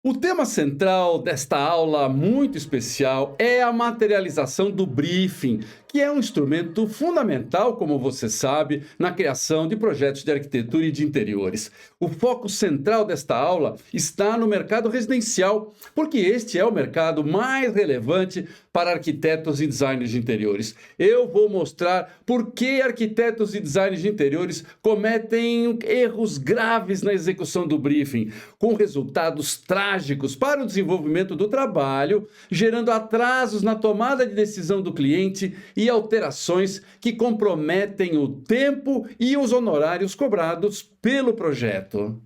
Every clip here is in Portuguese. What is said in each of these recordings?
O tema central desta aula muito especial é a materialização do briefing, que é um instrumento fundamental, como você sabe, na criação de projetos de arquitetura e de interiores. O foco central desta aula está no mercado residencial, porque este é o mercado mais relevante para arquitetos e designers de interiores. Eu vou mostrar por que arquitetos e designers de interiores cometem erros graves na execução do briefing, com resultados trágicos para o desenvolvimento do trabalho, gerando atrasos na tomada de decisão do cliente e alterações que comprometem o tempo e os honorários cobrados pelo projeto.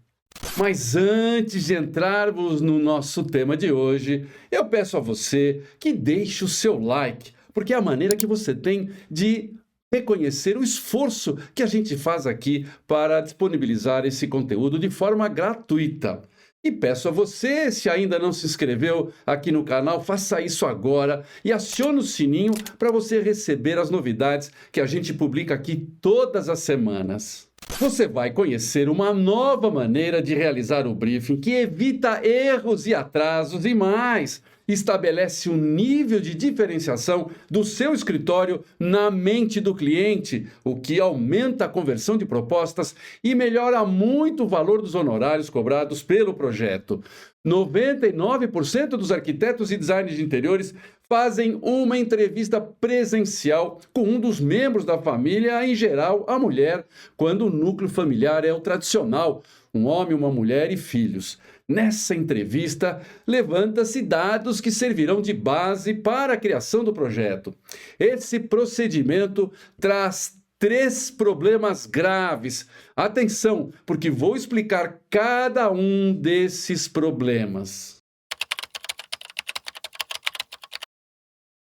Mas antes de entrarmos no nosso tema de hoje, eu peço a você que deixe o seu like, porque é a maneira que você tem de reconhecer o esforço que a gente faz aqui para disponibilizar esse conteúdo de forma gratuita. E peço a você, se ainda não se inscreveu aqui no canal, faça isso agora e acione o sininho para você receber as novidades que a gente publica aqui todas as semanas. Você vai conhecer uma nova maneira de realizar o briefing que evita erros e atrasos e mais, estabelece um nível de diferenciação do seu escritório na mente do cliente, o que aumenta a conversão de propostas e melhora muito o valor dos honorários cobrados pelo projeto. 99% dos arquitetos e designers de interiores fazem uma entrevista presencial com um dos membros da família, em geral a mulher, quando o núcleo familiar é o tradicional, um homem, uma mulher e filhos. Nessa entrevista, levanta-se dados que servirão de base para a criação do projeto. Esse procedimento traz 3 problemas graves. Atenção, porque vou explicar cada um desses problemas.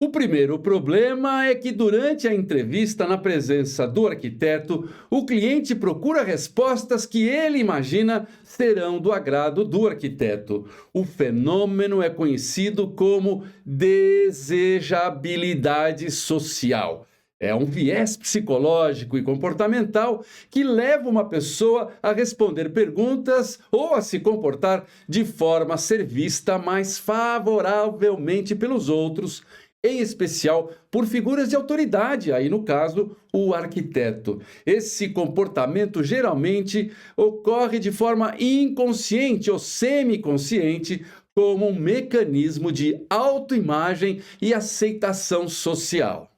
O primeiro problema é que durante a entrevista na presença do arquiteto, o cliente procura respostas que ele imagina serão do agrado do arquiteto. O fenômeno é conhecido como desejabilidade social. É um viés psicológico e comportamental que leva uma pessoa a responder perguntas ou a se comportar de forma a ser vista mais favoravelmente pelos outros, em especial por figuras de autoridade, aí no caso, o arquiteto. Esse comportamento geralmente ocorre de forma inconsciente ou semiconsciente, como um mecanismo de autoimagem e aceitação social.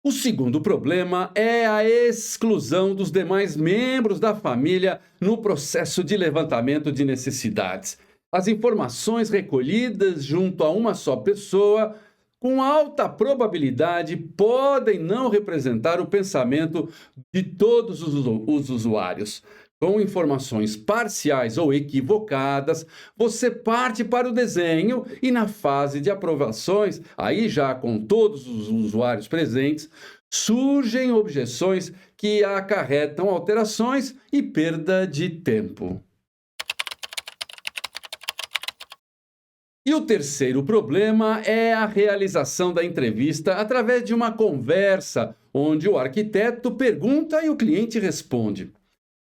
O segundo problema é a exclusão dos demais membros da família no processo de levantamento de necessidades. As informações recolhidas junto a uma só pessoa, com alta probabilidade, podem não representar o pensamento de todos os usuários. Com informações parciais ou equivocadas, você parte para o desenho e na fase de aprovações, aí já com todos os usuários presentes, surgem objeções que acarretam alterações e perda de tempo. E o terceiro problema é a realização da entrevista através de uma conversa, onde o arquiteto pergunta e o cliente responde.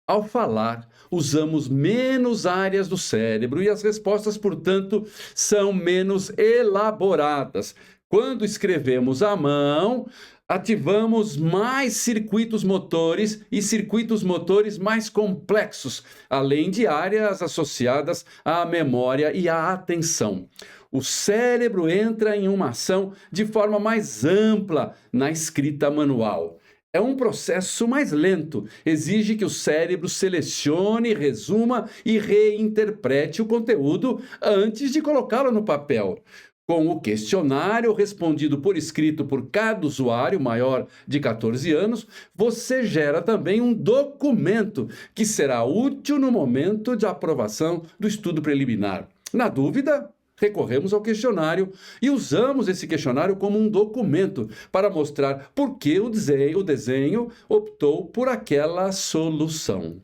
Ao falar, usamos menos áreas do cérebro e as respostas, portanto, são menos elaboradas. Quando escrevemos à mão, ativamos mais circuitos motores e circuitos motores mais complexos, além de áreas associadas à memória e à atenção. O cérebro entra em uma ação de forma mais ampla na escrita manual. É um processo mais lento, exige que o cérebro selecione, resuma e reinterprete o conteúdo antes de colocá-lo no papel. Com o questionário respondido por escrito por cada usuário maior de 14 anos, você gera também um documento que será útil no momento de aprovação do estudo preliminar. Na dúvida, recorremos ao questionário e usamos esse questionário como um documento para mostrar por que o desenho optou por aquela solução.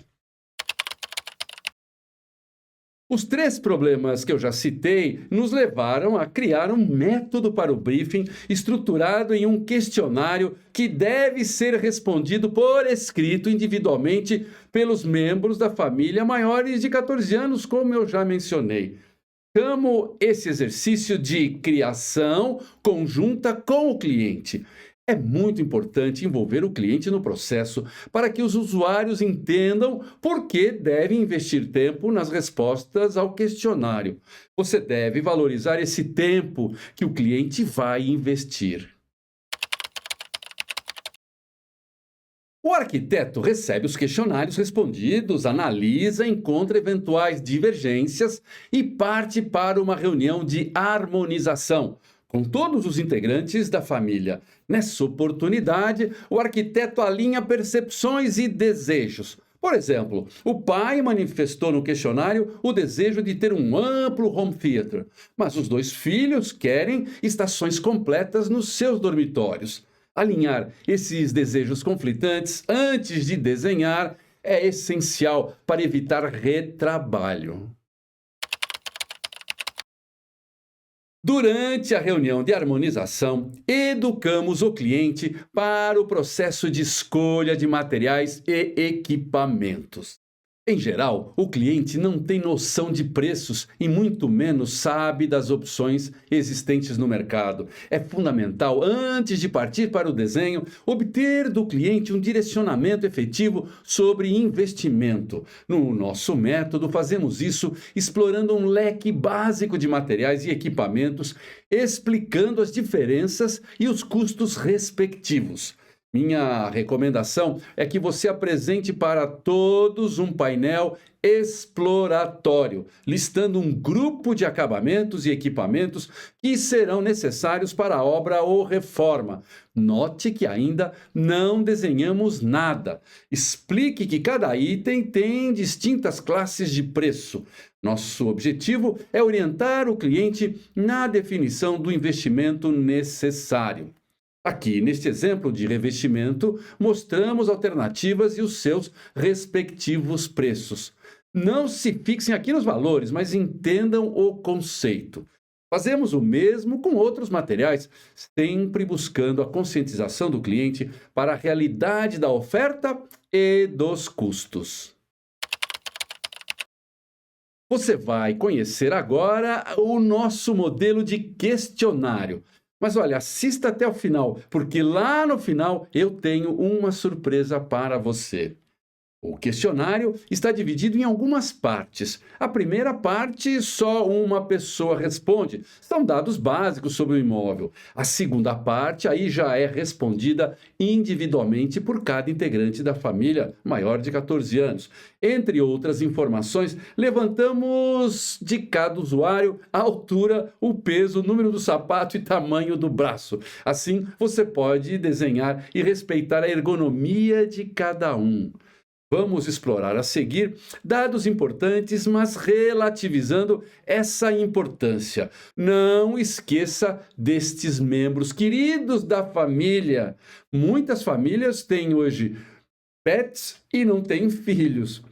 Os três problemas que eu já citei nos levaram a criar um método para o briefing estruturado em um questionário que deve ser respondido por escrito individualmente pelos membros da família maiores de 14 anos, como eu já mencionei. Chamo esse exercício de criação conjunta com o cliente. É muito importante envolver o cliente no processo para que os usuários entendam por que devem investir tempo nas respostas ao questionário. Você deve valorizar esse tempo que o cliente vai investir. O arquiteto recebe os questionários respondidos, analisa, encontra eventuais divergências e parte para uma reunião de harmonização com todos os integrantes da família. Nessa oportunidade, o arquiteto alinha percepções e desejos. Por exemplo, o pai manifestou no questionário o desejo de ter um amplo home theater, mas os dois filhos querem estações completas nos seus dormitórios. Alinhar esses desejos conflitantes antes de desenhar é essencial para evitar retrabalho. Durante a reunião de harmonização, educamos o cliente para o processo de escolha de materiais e equipamentos. Em geral, o cliente não tem noção de preços e muito menos sabe das opções existentes no mercado. É fundamental, antes de partir para o desenho, obter do cliente um direcionamento efetivo sobre investimento. No nosso método, fazemos isso explorando um leque básico de materiais e equipamentos, explicando as diferenças e os custos respectivos. Minha recomendação é que você apresente para todos um painel exploratório, listando um grupo de acabamentos e equipamentos que serão necessários para a obra ou reforma. Note que ainda não desenhamos nada. Explique que cada item tem distintas classes de preço. Nosso objetivo é orientar o cliente na definição do investimento necessário. Aqui, neste exemplo de revestimento, mostramos alternativas e os seus respectivos preços. Não se fixem aqui nos valores, mas entendam o conceito. Fazemos o mesmo com outros materiais, sempre buscando a conscientização do cliente para a realidade da oferta e dos custos. Você vai conhecer agora o nosso modelo de questionário. Mas olha, assista até o final, porque lá no final eu tenho uma surpresa para você. O questionário está dividido em algumas partes. A primeira parte, só uma pessoa responde. São dados básicos sobre o imóvel. A segunda parte, aí já é respondida individualmente por cada integrante da família maior de 14 anos. Entre outras informações, levantamos de cada usuário a altura, o peso, o número do sapato e tamanho do braço. Assim, você pode desenhar e respeitar a ergonomia de cada um. Vamos explorar a seguir dados importantes, mas relativizando essa importância. Não esqueça destes membros queridos da família. Muitas famílias têm hoje pets e não têm filhos.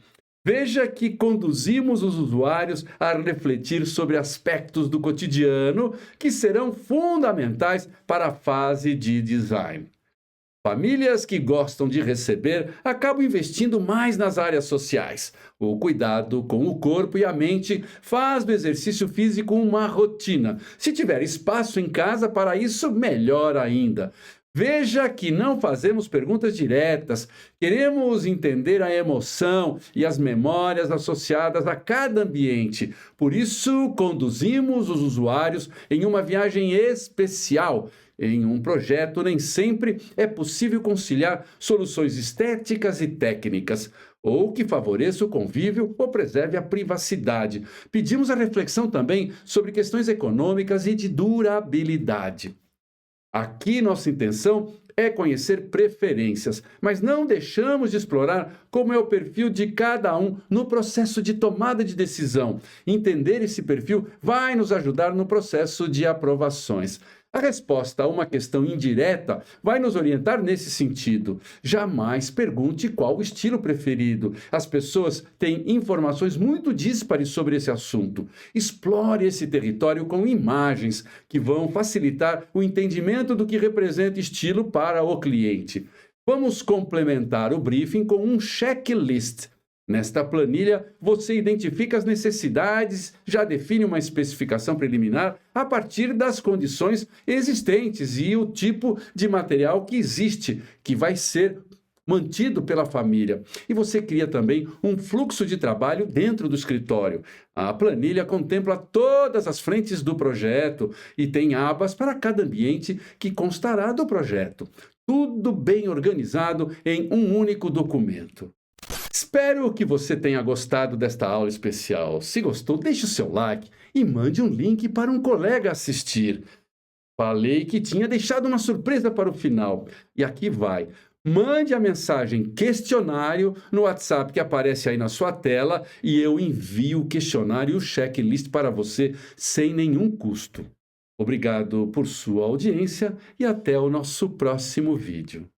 Veja que conduzimos os usuários a refletir sobre aspectos do cotidiano que serão fundamentais para a fase de design. Famílias que gostam de receber acabam investindo mais nas áreas sociais. O cuidado com o corpo e a mente faz do exercício físico uma rotina. Se tiver espaço em casa para isso, melhor ainda. Veja que não fazemos perguntas diretas, queremos entender a emoção e as memórias associadas a cada ambiente. Por isso, conduzimos os usuários em uma viagem especial. Em um projeto, nem sempre é possível conciliar soluções estéticas e técnicas, ou que favoreça o convívio ou preserve a privacidade. Pedimos a reflexão também sobre questões econômicas e de durabilidade. Aqui nossa intenção é conhecer preferências, mas não deixamos de explorar como é o perfil de cada um no processo de tomada de decisão. Entender esse perfil vai nos ajudar no processo de aprovações. A resposta a uma questão indireta vai nos orientar nesse sentido. Jamais pergunte qual o estilo preferido. As pessoas têm informações muito díspares sobre esse assunto. Explore esse território com imagens que vão facilitar o entendimento do que representa estilo para o cliente. Vamos complementar o briefing com um checklist. Nesta planilha, você identifica as necessidades, já define uma especificação preliminar a partir das condições existentes e o tipo de material que existe, que vai ser mantido pela família. E você cria também um fluxo de trabalho dentro do escritório. A planilha contempla todas as frentes do projeto e tem abas para cada ambiente que constará do projeto. Tudo bem organizado em um único documento. Espero que você tenha gostado desta aula especial. Se gostou, deixe o seu like e mande um link para um colega assistir. Falei que tinha deixado uma surpresa para o final. E aqui vai. Mande a mensagem questionário no WhatsApp que aparece aí na sua tela e eu envio o questionário e o checklist para você sem nenhum custo. Obrigado por sua audiência e até o nosso próximo vídeo.